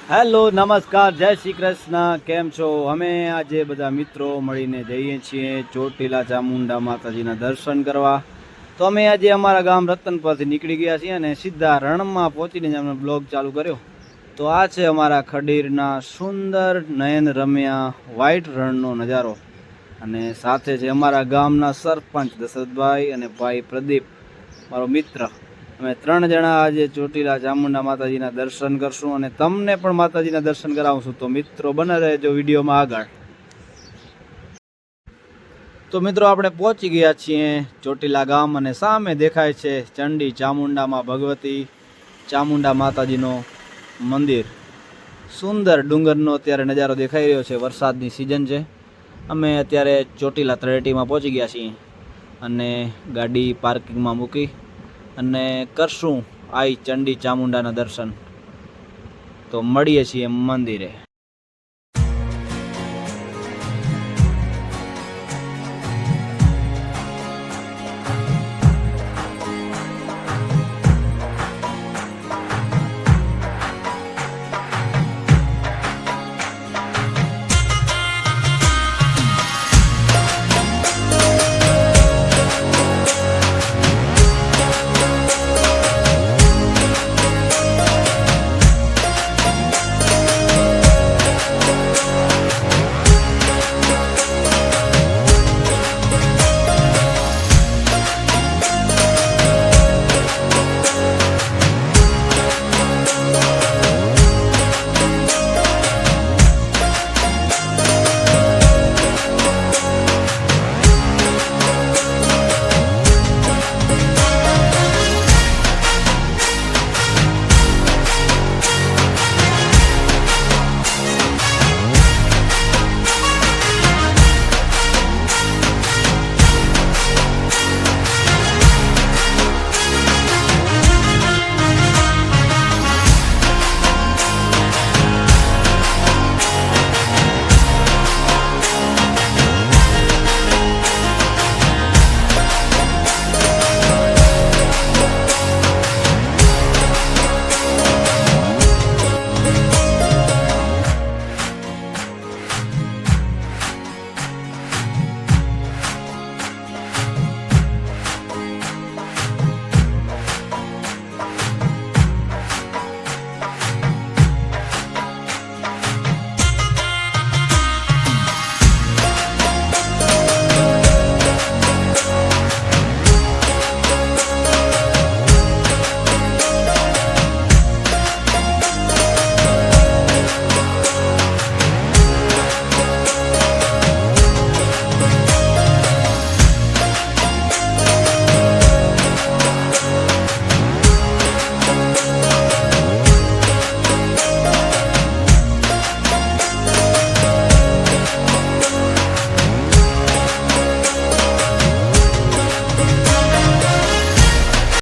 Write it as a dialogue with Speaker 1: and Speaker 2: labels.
Speaker 1: Hello નમસ્કાર જય શ્રી કૃષ્ણ કેમ છો અમે આજે બધા મિત્રો મળીને જઈએ છીએ ચોટીલા ચામુંડા માતાજીના દર્શન કરવા તો અમે આજે અમારા ગામ રતનપરથી નીકળી ગયા છીએ અને સીધા રણમાં પહોંચીને જ અમે બ્લોગ ચાલુ કર્યો તો આ છે અમારા ખડીરના સુંદર નયન રમ્યા વ્હાઈટ રણનો નજારો અને સાથે છે અમારા ગામના સરપંચ દશરથભાઈ અને ભાઈ પ્રદીપ મારો મિત્ર અમે 3 જણા આજે ચોટીલા ચામુંડા માતાજીના દર્શન કરશું અને તમને પણ માતાજીના દર્શન કરાવશું તો મિત્રો બને રહેજો વિડીયોમાં આગળ। તો મિત્રો આપણે પહોંચી ગયા છીએ ચોટીલા ગામ અને સામે દેખાય છે ચંડી ચામુંડામાં ભગવતી ચામુંડા માતાજીનો મંદિર। સુંદર ડુંગરનો અત્યારે નજારો દેખાઈ રહ્યો છે, વરસાદની સિઝન છે। અમે અત્યારે ચોટીલા તળેટીમાં પહોંચી ગયા છીએ અને ગાડી પાર્કિંગમાં મૂકી અને કરશું આઈ ચંડી ચામુંડાના દર્શન। તો મળીએ છીએ મંદિરે।